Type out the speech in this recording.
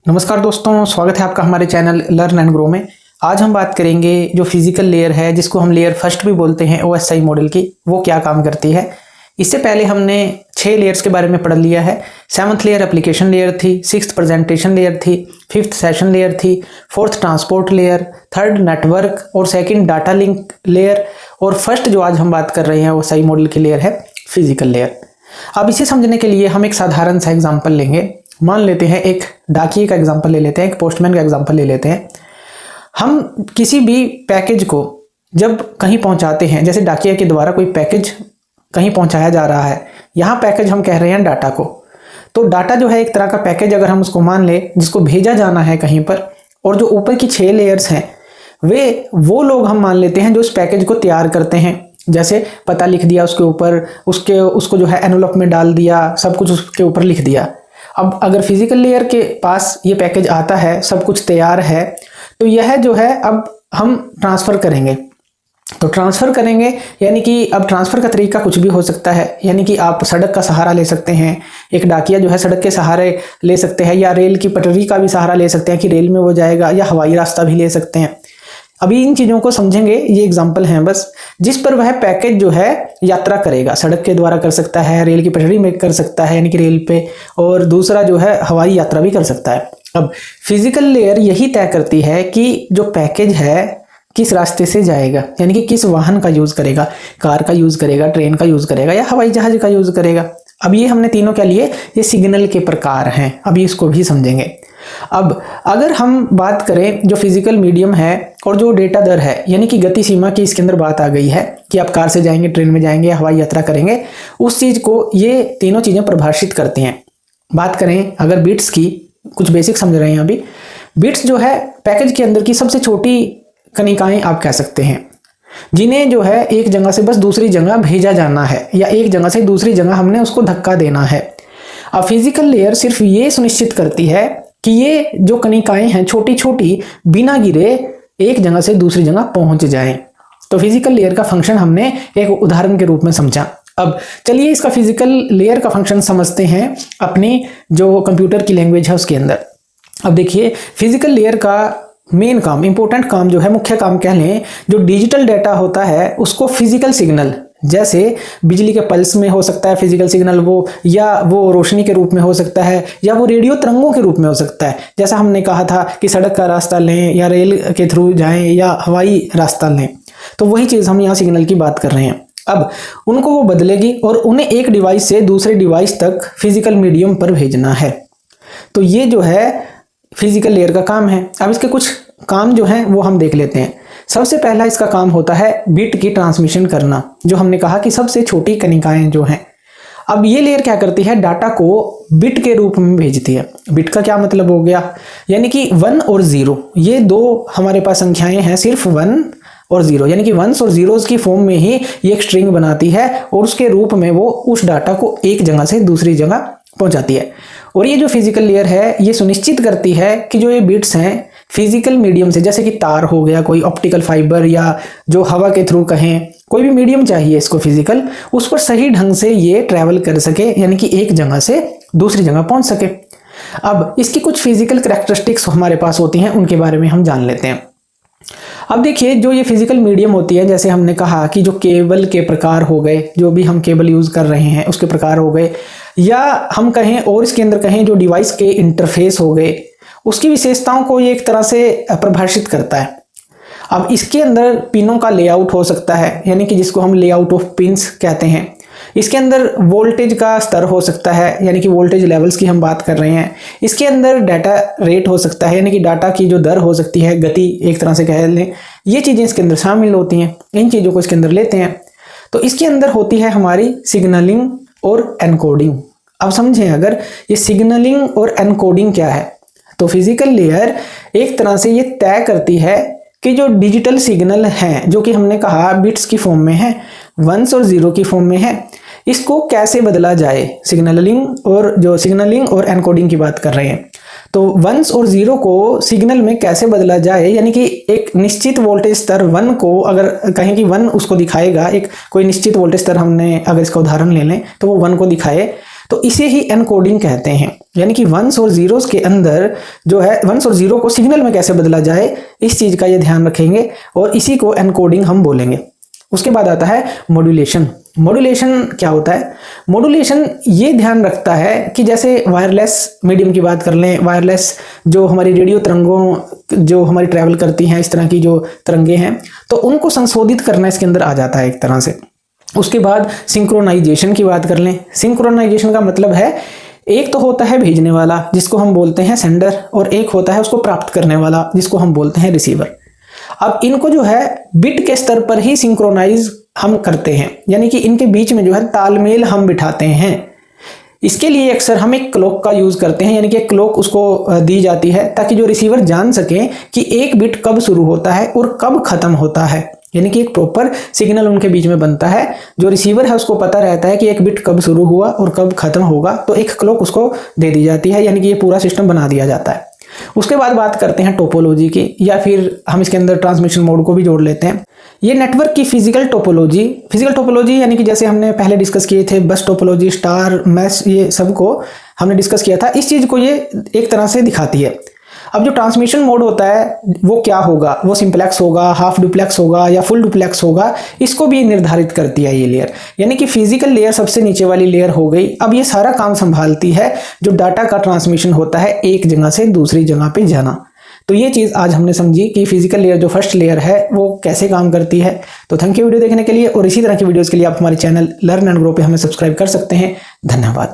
नमस्कार दोस्तों, स्वागत है आपका हमारे चैनल लर्न एंड ग्रो में। आज हम बात करेंगे जो फिजिकल लेयर है, जिसको हम लेयर फर्स्ट भी बोलते हैं ओएसआई मॉडल की, वो क्या काम करती है। इससे पहले हमने 6 लेयर्स के बारे में पढ़ लिया है। 7th लेयर एप्लीकेशन लेयर थी, 6th प्रेजेंटेशन लेयर थी, 5th सेशन लेयर थी, 4th transport layer, 3rd network और 2nd डाटा लिंक लेयर, और फर्स्ट जो आज हम बात कर रहे हैं ओएसआई मॉडल की लेयर है फिजिकल लेयर। अब इसे समझने के लिए हम एक साधारण सा एग्जाम्पल लेंगे। मान लेते हैं एक डाकिये का एग्जाम्पल ले लेते हैं, एक पोस्टमैन का एग्जाम्पल ले लेते हैं। हम किसी भी पैकेज को जब कहीं पहुंचाते हैं, जैसे डाकिया के द्वारा कोई पैकेज कहीं पहुंचाया जा रहा है, यहाँ पैकेज हम कह रहे हैं डाटा को। तो डाटा जो है एक तरह का पैकेज, अगर हम उसको मान ले, जिसको भेजा जाना है कहीं पर। और जो ऊपर की 6 लेयर्स हैं वो लोग हम मान लेते हैं जो उस पैकेज को तैयार करते हैं। जैसे पता लिख दिया उसके ऊपर, उसको जो है एनवलप में डाल दिया, सब कुछ उसके ऊपर लिख दिया। अब अगर फिजिकल लेयर के पास ये पैकेज आता है, सब कुछ तैयार है, तो यह जो है अब हम ट्रांसफ़र करेंगे। तो ट्रांसफ़र करेंगे यानी कि अब ट्रांसफ़र का तरीका कुछ भी हो सकता है। यानी कि आप सड़क का सहारा ले सकते हैं, एक डाकिया जो है सड़क के सहारे ले सकते हैं, या रेल की पटरी का भी सहारा ले सकते हैं कि रेल में वो जाएगा, या हवाई रास्ता भी ले सकते हैं। अभी इन चीज़ों को समझेंगे, ये एग्जाम्पल हैं बस, जिस पर वह पैकेज जो है यात्रा करेगा। सड़क के द्वारा कर सकता है, रेल की पटरी में कर सकता है यानी कि रेल पे, और दूसरा जो है हवाई यात्रा भी कर सकता है। अब फिजिकल लेयर यही तय करती है कि जो पैकेज है किस रास्ते से जाएगा, यानी कि किस वाहन का यूज़ करेगा, कार का यूज़ करेगा, ट्रेन का यूज़ करेगा, या हवाई जहाज का यूज़ करेगा। अब ये हमने तीनों क्या लिए, ये सिग्नल के प्रकार हैं। अभी इसको भी समझेंगे। अब अगर हम बात करें जो फिजिकल मीडियम है और जो डेटा दर है, यानी कि गति सीमा की इसके अंदर बात आ गई है कि आप कार से जाएंगे, ट्रेन में जाएंगे, हवाई यात्रा करेंगे, उस चीज़ को ये तीनों चीज़ें प्रभाषित करती हैं। बात करें अगर बिट्स की, कुछ बेसिक समझ रहे हैं अभी। बिट्स जो है पैकेज के अंदर की सबसे छोटी कणिकाएं आप कह सकते हैं, जिन्हें जो है एक जगह से बस दूसरी जगह भेजा जाना है, या एक जगह से दूसरी जगह हमने उसको धक्का देना है। अब फिजिकल लेयर सिर्फ ये सुनिश्चित करती है कि ये जो कणिकाएं हैं छोटी छोटी, बिना गिरे एक जगह से दूसरी जगह पहुंच जाएं। तो फिजिकल लेयर का फंक्शन हमने एक उदाहरण के रूप में समझा। अब चलिए इसका फिजिकल लेयर का फंक्शन समझते हैं अपनी जो कंप्यूटर की लैंग्वेज है उसके अंदर। अब देखिए, फिजिकल लेयर का मेन काम, इंपॉर्टेंट काम जो है, मुख्य काम कह लें, जो डिजिटल डाटा होता है उसको फिजिकल सिग्नल, जैसे बिजली के पल्स में हो सकता है फिजिकल सिग्नल वो, या वो रोशनी के रूप में हो सकता है, या वो रेडियो तरंगों के रूप में हो सकता है। जैसा हमने कहा था कि सड़क का रास्ता लें, या रेल के थ्रू जाएं, या हवाई रास्ता लें, तो वही चीज़ हम यहाँ सिग्नल की बात कर रहे हैं। अब उनको वो बदलेगी और उन्हें एक डिवाइस से दूसरे डिवाइस तक फिजिकल मीडियम पर भेजना है। तो ये जो है फिजिकल लेयर का काम है। अब इसके कुछ काम जो हैं वो हम देख लेते हैं। सबसे पहला इसका काम होता है बिट की ट्रांसमिशन करना, जो हमने कहा कि सबसे छोटी कणिकाएं जो हैं। अब ये लेयर क्या करती है, डाटा को बिट के रूप में भेजती है। बिट का क्या मतलब हो गया, यानी कि 1 और 0, ये दो हमारे पास संख्याएं हैं, सिर्फ 1 और 0, यानी कि 1s और 0s की फॉर्म में ही ये एक स्ट्रिंग बनाती है, और उसके रूप में वो उस डाटा को एक जगह से दूसरी जगह पहुंचाती है। और ये जो फिजिकल लेयर है ये सुनिश्चित करती है कि जो ये बिट्स हैं फिजिकल मीडियम से, जैसे कि तार हो गया, कोई ऑप्टिकल फाइबर, या जो हवा के थ्रू कहें, कोई भी मीडियम चाहिए इसको फिजिकल, उस पर सही ढंग से ये ट्रैवल कर सके, यानी कि एक जगह से दूसरी जगह पहुंच सके। अब इसकी कुछ फिजिकल कैरेक्टरिस्टिक्स हमारे पास होती हैं, उनके बारे में हम जान लेते हैं। अब देखिए, जो ये फिजिकल मीडियम होती है, जैसे हमने कहा कि जो केबल के प्रकार हो गए, जो भी हम केबल यूज कर रहे हैं उसके प्रकार हो गए, या हम कहें और इसके अंदर कहें जो डिवाइस के इंटरफेस हो गए, उसकी विशेषताओं को ये एक तरह से परिभाषित करता है। अब इसके अंदर पिनों का लेआउट हो सकता है, यानी कि जिसको हम लेआउट ऑफ पिंस कहते हैं। इसके अंदर वोल्टेज का स्तर हो सकता है, यानी कि वोल्टेज लेवल्स की हम बात कर रहे हैं। इसके अंदर डाटा रेट हो सकता है, यानी कि डाटा की जो दर हो सकती है, गति एक तरह से कह लें, ये चीज़ें इसके अंदर शामिल होती हैं। इन चीज़ों को इसके अंदर लेते हैं। तो इसके अंदर होती है हमारी सिग्नलिंग और एनकोडिंग। अब समझें, अगर ये सिग्नलिंग और एनकोडिंग क्या है, तो फिजिकल लेयर एक तरह से ये तय करती है कि जो डिजिटल सिग्नल हैं, जो कि हमने कहा बिट्स की फॉर्म में है, 1s और 0 की फॉर्म में है, इसको कैसे बदला जाए। सिग्नलिंग और एनकोडिंग की बात कर रहे हैं। तो 1s और 0 को सिग्नल में कैसे बदला जाए, यानी कि एक निश्चित वोल्टेज स्तर 1 को, अगर कहें कि 1 उसको दिखाएगा, एक कोई निश्चित वोल्टेज स्तर, हमने अगर इसका उदाहरण ले लें तो वो 1 को दिखाए, तो इसे ही एनकोडिंग कहते हैं। यानी कि वंस और जीरोस के अंदर जो है वंस और जीरो को सिग्नल में कैसे बदला जाए, इस चीज का ये ध्यान रखेंगे और इसी को एनकोडिंग हम बोलेंगे। उसके बाद आता है मॉड्यूलेशन। मॉड्यूलेशन क्या होता है? मॉड्यूलेशन ये ध्यान रखता है कि जैसे वायरलेस मीडियम की बात कर लें, वायरलेस जो हमारी रेडियो तरंगों जो हमारी ट्रैवल करती हैं, इस तरह की जो तरंगे हैं, तो उनको संशोधित करना इसके अंदर आ जाता है एक तरह से। उसके बाद सिंक्रोनाइजेशन की बात कर लें। सिंक्रोनाइजेशन का मतलब है एक तो होता है भेजने वाला जिसको हम बोलते हैं सेंडर, और एक होता है उसको प्राप्त करने वाला जिसको हम बोलते हैं रिसीवर। अब इनको जो है बिट के स्तर पर ही सिंक्रोनाइज हम करते हैं, यानी कि इनके बीच में जो है तालमेल हम बिठाते हैं। इसके लिए अक्सर हम एक क्लॉक का यूज करते हैं, यानी कि एक क्लॉक उसको दी जाती है ताकि जो रिसीवर जान सके कि एक बिट कब शुरू होता है और कब खत्म होता है। यानी कि एक प्रॉपर सिग्नल उनके बीच में बनता है। जो रिसीवर है उसको पता रहता है कि एक बिट कब शुरू हुआ और कब खत्म होगा, तो एक क्लॉक उसको दे दी जाती है, यानी कि ये पूरा सिस्टम बना दिया जाता है। उसके बाद बात करते हैं टोपोलॉजी की, या फिर हम इसके अंदर ट्रांसमिशन मोड को भी जोड़ लेते हैं। ये नेटवर्क की फिजिकल टोपोलॉजी यानी कि जैसे हमने पहले डिस्कस किए थे बस टोपोलॉजी, स्टार, मैश, ये सबको हमने डिस्कस किया था। इस चीज को ये एक तरह से दिखाती है। अब जो ट्रांसमिशन मोड होता है वो क्या होगा, वो सिंपलेक्स होगा, हाफ डुप्लेक्स होगा या फुल डुप्लेक्स होगा, इसको भी निर्धारित करती है ये लेयर। यानी कि फिजिकल लेयर सबसे नीचे वाली लेयर हो गई। अब ये सारा काम संभालती है जो डाटा का ट्रांसमिशन होता है एक जगह से दूसरी जगह पे जाना। तो ये चीज आज हमने समझी कि फिजिकल लेयर जो फर्स्ट लेयर है वो कैसे काम करती है। तो थैंक यू वीडियो देखने के लिए, और इसी तरह की वीडियोस के लिए आप हमारे चैनल लर्न एंड ग्रो पे हमें सब्सक्राइब कर सकते हैं। धन्यवाद।